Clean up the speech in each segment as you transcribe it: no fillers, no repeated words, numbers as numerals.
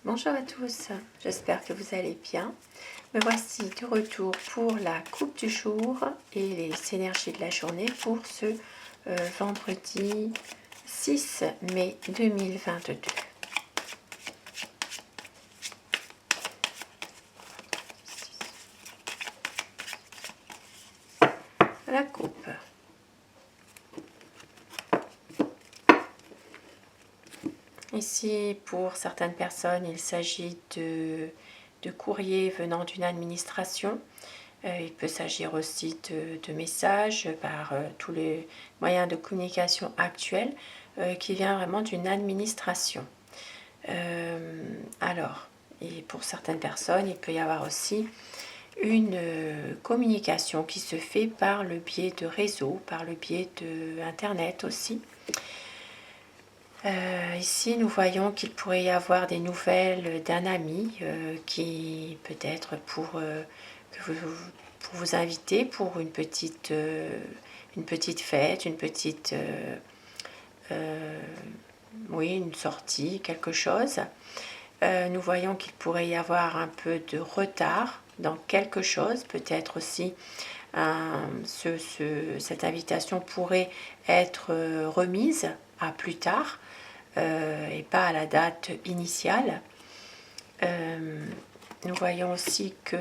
Bonjour à tous, j'espère que vous allez bien. Me voici de retour pour la coupe du jour et les énergies de la journée pour ce vendredi 6 mai 2022. La coupe. Ici, pour certaines personnes, il s'agit de courriers venant d'une administration. Il peut s'agir aussi de messages par tous les moyens de communication actuels qui vient vraiment d'une administration. Alors, et pour certaines personnes, il peut y avoir aussi une communication qui se fait par le biais de réseaux, par le biais de Internet aussi. Ici, nous voyons qu'il pourrait y avoir des nouvelles d'un ami qui peut-être pour vous inviter pour une petite fête, oui, une sortie, quelque chose. Nous voyons qu'il pourrait y avoir un peu de retard dans quelque chose, peut-être aussi cette invitation pourrait être remise à plus tard et pas à la date initiale. Nous voyons aussi que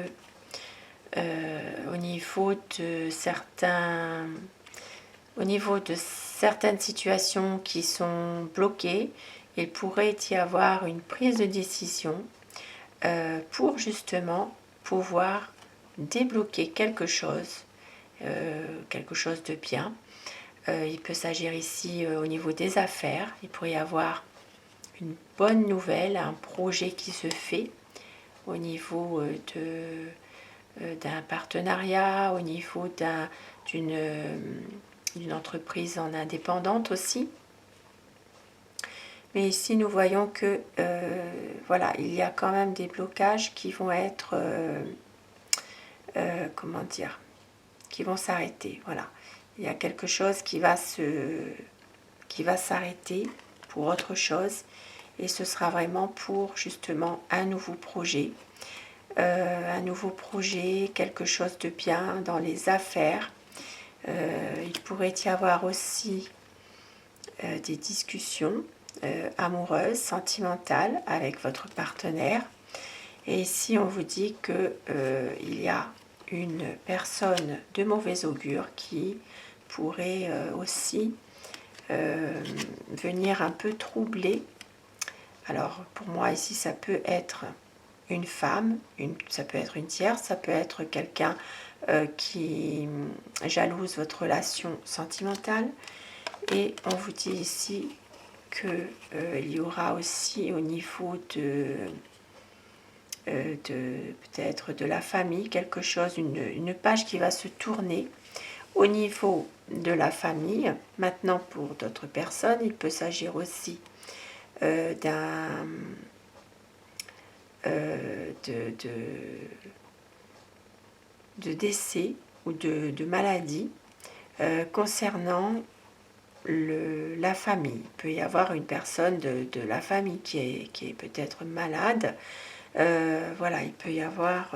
au niveau de certaines situations qui sont bloquées, il pourrait y avoir une prise de décision pour justement pouvoir débloquer quelque chose de bien. Il peut s'agir ici au niveau des affaires, il pourrait y avoir une bonne nouvelle, un projet qui se fait au niveau d'un partenariat, au niveau d'une entreprise en indépendante aussi. Mais ici, nous voyons que voilà, il y a quand même des blocages qui vont être, comment dire, qui vont s'arrêter. Voilà, il y a quelque chose qui va s'arrêter pour autre chose, et ce sera vraiment pour justement un nouveau projet, quelque chose de bien dans les affaires. Il pourrait y avoir aussi des discussions amoureuses, sentimentales avec votre partenaire. Et ici, on vous dit que il y a une personne de mauvais augure qui pourrait aussi venir un peu troubler. Alors, pour moi, ici, ça peut être une femme, ça peut être une tierce, ça peut être quelqu'un qui jalouse votre relation sentimentale. Et on vous dit ici qu'il y aura aussi au niveau de peut-être de la famille, quelque chose, une page qui va se tourner au niveau de la famille. Maintenant, pour d'autres personnes, il peut s'agir aussi d'un de décès ou de maladie concernant la famille. Il peut y avoir une personne de la famille qui est peut-être malade. Voilà, il peut y avoir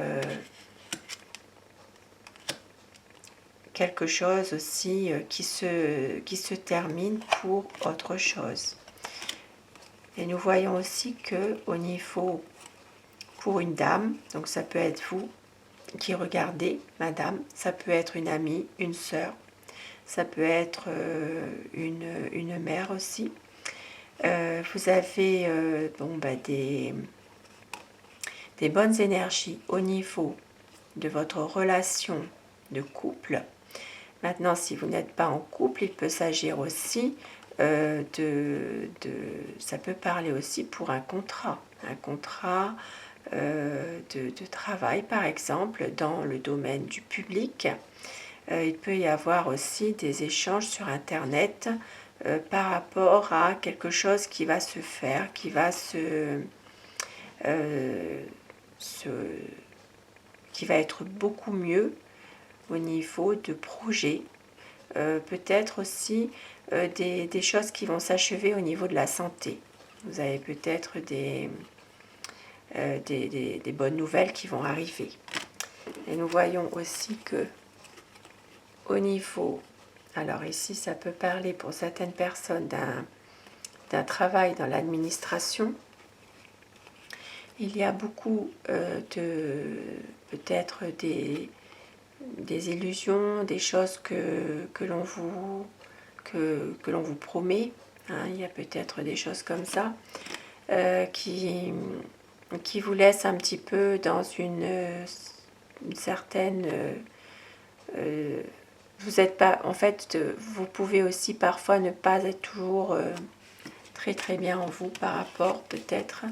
quelque chose aussi qui se termine pour autre chose. Et nous voyons aussi que au niveau, pour une dame, donc ça peut être vous qui regardez, madame, ça peut être une amie, une sœur, ça peut être une mère aussi. Vous avez des bonnes énergies au niveau de votre relation de couple. Maintenant, si vous n'êtes pas en couple, il peut s'agir aussi ça peut parler aussi pour un contrat de travail, par exemple, dans le domaine du public. Il peut y avoir aussi des échanges sur Internet par rapport à quelque chose qui va se faire, qui va qui va être beaucoup mieux au niveau de projets. Peut-être aussi des choses qui vont s'achever au niveau de la santé. Vous avez peut-être des des bonnes nouvelles qui vont arriver. Et nous voyons aussi que au niveau, alors ici ça peut parler pour certaines personnes d'un travail dans l'administration. Il y a beaucoup peut-être des illusions, des choses que l'on vous promet. Hein, il y a peut-être des choses comme ça qui vous laissent un petit peu dans une certaine... vous êtes pas... En fait, vous pouvez aussi parfois ne pas être toujours très très bien en vous par rapport peut-être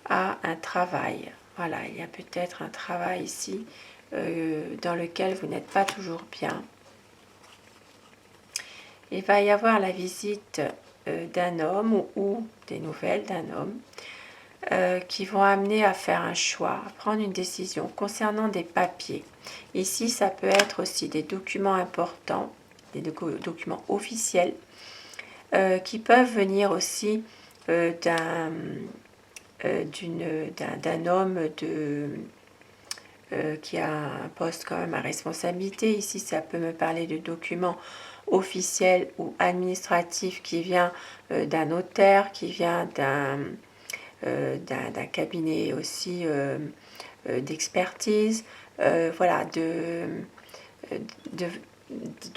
à un travail. Voilà, il y a peut-être un travail ici dans lequel vous n'êtes pas toujours bien. Il va y avoir la visite d'un homme ou des nouvelles d'un homme qui vont amener à faire un choix, à prendre une décision concernant des papiers. Ici, ça peut être aussi des documents importants, des documents officiels qui peuvent venir aussi d'un homme qui a un poste quand même à responsabilité. Ici, ça peut me parler de documents officiels ou administratifs qui vient d'un notaire, qui vient d'un cabinet aussi d'expertise. Voilà, de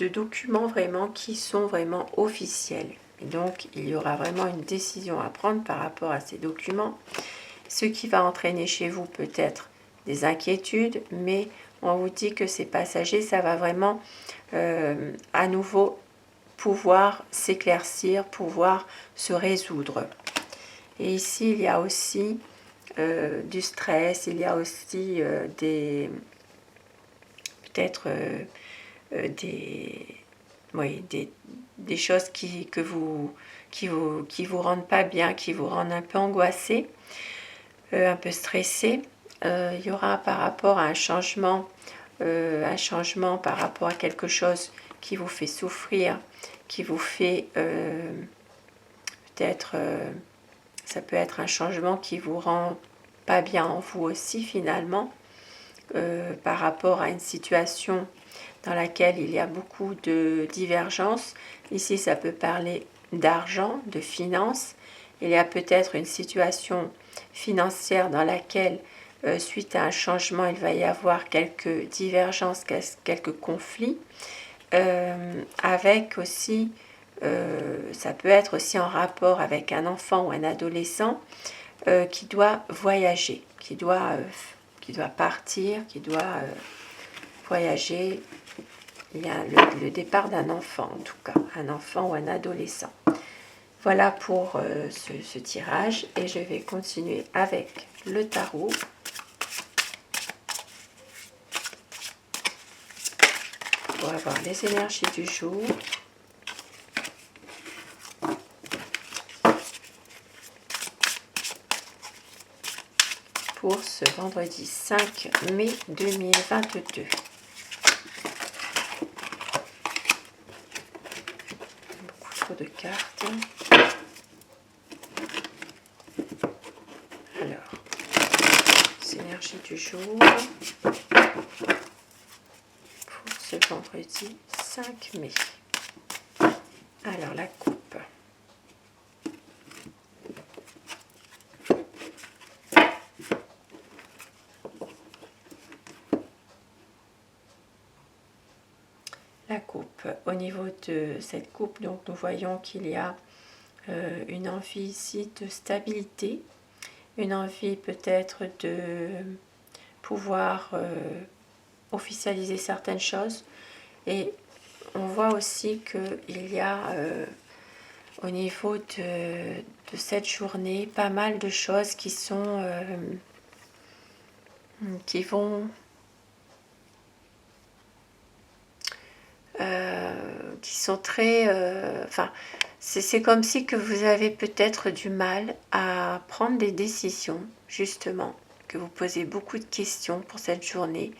documents vraiment qui sont vraiment officiels. Et donc, il y aura vraiment une décision à prendre par rapport à ces documents, ce qui va entraîner chez vous peut-être des inquiétudes, mais on vous dit que c'est passager, ça va vraiment à nouveau pouvoir s'éclaircir, pouvoir se résoudre. Et ici, il y a aussi du stress, il y a aussi peut-être des choses qui vous rendent pas bien, qui vous rendent un peu angoissé, un peu stressé. Il y aura par rapport à un changement par rapport à quelque chose qui vous fait souffrir, qui vous fait peut-être, ça peut être un changement qui vous rend pas bien en vous aussi finalement, par rapport à une situation dans laquelle il y a beaucoup de divergences. Ici, ça peut parler d'argent, de finances. Il y a peut-être une situation financière dans laquelle, suite à un changement, il va y avoir quelques divergences, quelques conflits. Avec aussi, ça peut être aussi en rapport avec un enfant ou un adolescent qui doit voyager, qui doit partir, qui doit voyager. Il y a le départ d'un enfant, en tout cas, un enfant ou un adolescent. Voilà pour ce tirage et je vais continuer avec le tarot. Pour avoir les énergies du jour. Pour ce vendredi 5 mai 2022. Beaucoup trop de cartes. Alors, les énergies du jour. Pour ce vendredi 5 mai. Alors, la coupe. La coupe. Au niveau de cette coupe, donc nous voyons qu'il y a une envie ici de stabilité, une envie peut-être de pouvoir officialiser certaines choses. Et on voit aussi qu'il y a au niveau de cette journée pas mal de choses qui sont qui sont très enfin c'est comme si que vous avez peut-être du mal à prendre des décisions, justement, que vous posez beaucoup de questions pour cette journée.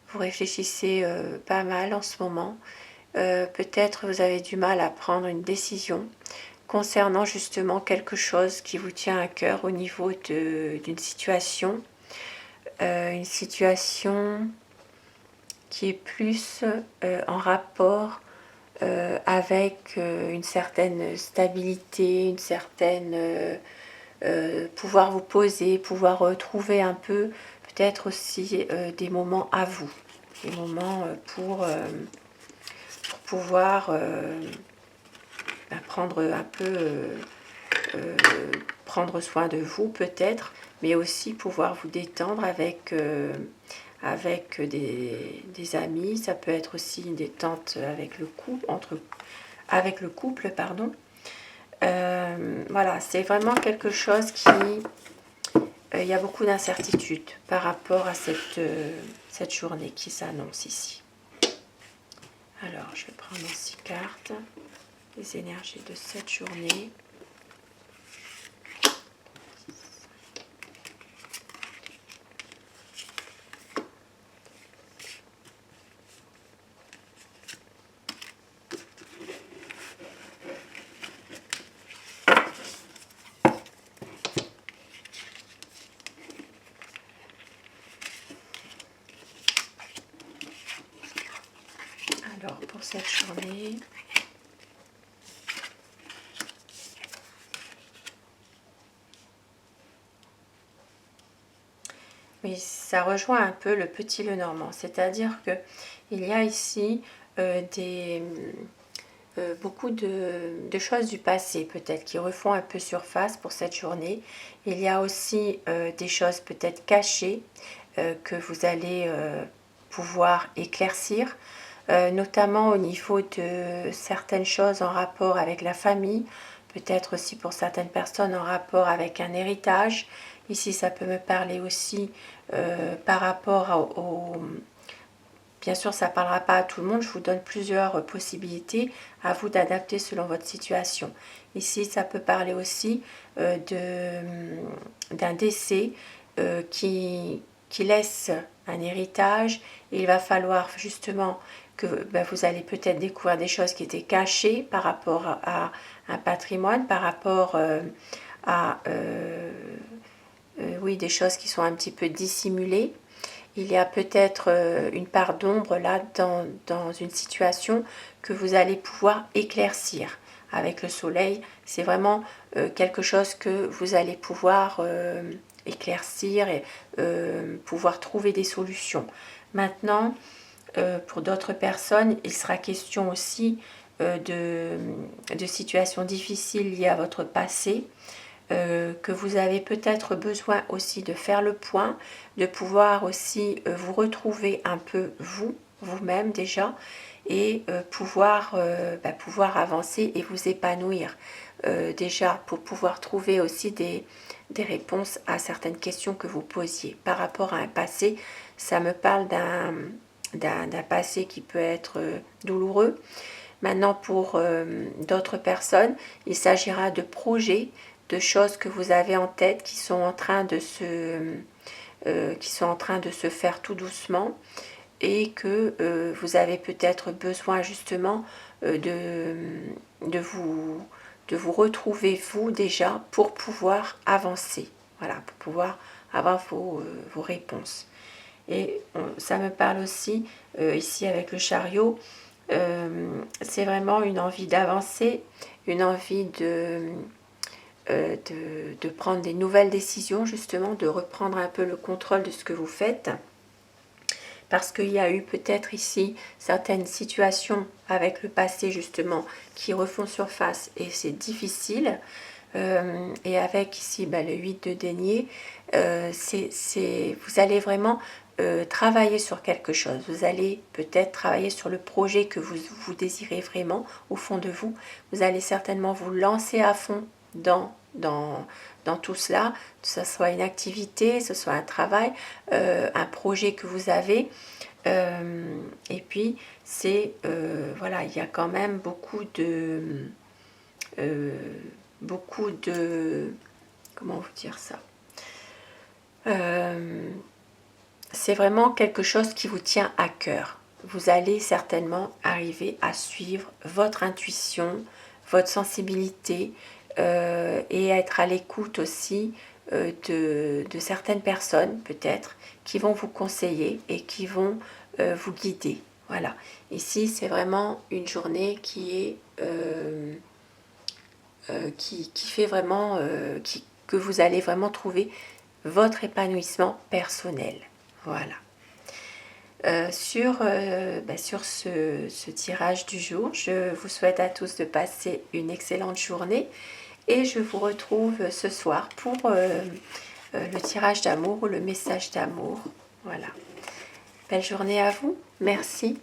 Vous réfléchissez pas mal en ce moment. Peut-être vous avez du mal à prendre une décision. concernant justement quelque chose qui vous tient à cœur au niveau d'une situation. Une situation qui est plus en rapport avec une certaine stabilité, une certaine pouvoir vous poser, pouvoir retrouver un peu, peut-être aussi des moments à vous, des moments pour pouvoir prendre un peu, prendre soin de vous peut-être, mais aussi pouvoir vous détendre avec des amis. Ça peut être aussi une détente avec le couple, avec le couple, pardon. Voilà, c'est vraiment quelque chose qui... il y a beaucoup d'incertitudes par rapport à cette journée qui s'annonce ici. Alors, je vais prendre 6 cartes, les énergies de cette journée. Alors, pour cette journée, oui, ça rejoint un peu le petit Lenormand, c'est-à-dire que il y a ici beaucoup de choses du passé peut-être qui refont un peu surface pour cette journée. Il y a aussi des choses peut-être cachées que vous allez pouvoir éclaircir, notamment au niveau de certaines choses en rapport avec la famille, peut-être aussi pour certaines personnes en rapport avec un héritage. Ici, ça peut me parler aussi par rapport au... Bien sûr, ça ne parlera pas à tout le monde, je vous donne plusieurs possibilités, à vous d'adapter selon votre situation. Ici, ça peut parler aussi d'un décès qui laisse un héritage. Et il va falloir justement que vous allez peut-être découvrir des choses qui étaient cachées par rapport à un patrimoine, par rapport à oui, des choses qui sont un petit peu dissimulées. Il y a peut-être une part d'ombre là dans une situation que vous allez pouvoir éclaircir avec le soleil. C'est vraiment quelque chose que vous allez pouvoir éclaircir et pouvoir trouver des solutions. Maintenant, pour d'autres personnes, il sera question aussi de situations difficiles liées à votre passé. Que vous avez peut-être besoin aussi de faire le point, de pouvoir aussi vous retrouver un peu vous-même déjà, et pouvoir avancer et vous épanouir déjà pour pouvoir trouver aussi des réponses à certaines questions que vous posiez. Par rapport à un passé, ça me parle d'un passé qui peut être douloureux. Maintenant, pour d'autres personnes, il s'agira de projets, de choses que vous avez en tête qui sont en train de se faire tout doucement, et que vous avez peut-être besoin justement de vous retrouver vous déjà pour pouvoir avancer, voilà, pour pouvoir avoir vos réponses. Et ça me parle aussi ici avec le chariot. C'est vraiment une envie d'avancer, une envie de prendre des nouvelles décisions, justement, de reprendre un peu le contrôle de ce que vous faites. Parce qu'il y a eu peut-être ici certaines situations avec le passé, justement, qui refont surface et c'est difficile. Et avec ici le 8 de denier, vous allez vraiment travailler sur quelque chose. Vous allez peut-être travailler sur le projet que vous désirez vraiment au fond de vous. Vous allez certainement vous lancer à fond dans tout cela, que ce soit une activité, que ce soit un travail, un projet que vous avez. Et puis, voilà, il y a quand même beaucoup de comment vous dire ça, c'est vraiment quelque chose qui vous tient à cœur. Vous allez certainement arriver à suivre votre intuition, votre sensibilité et être à l'écoute aussi de certaines personnes peut-être qui vont vous conseiller et qui vont vous guider. Voilà. Ici, c'est vraiment une journée qui est qui fait vraiment que vous allez vraiment trouver votre épanouissement personnel. Voilà. Sur ce tirage du jour, je vous souhaite à tous de passer une excellente journée et je vous retrouve ce soir pour le tirage d'amour ou le message d'amour. Voilà. Belle journée à vous. Merci.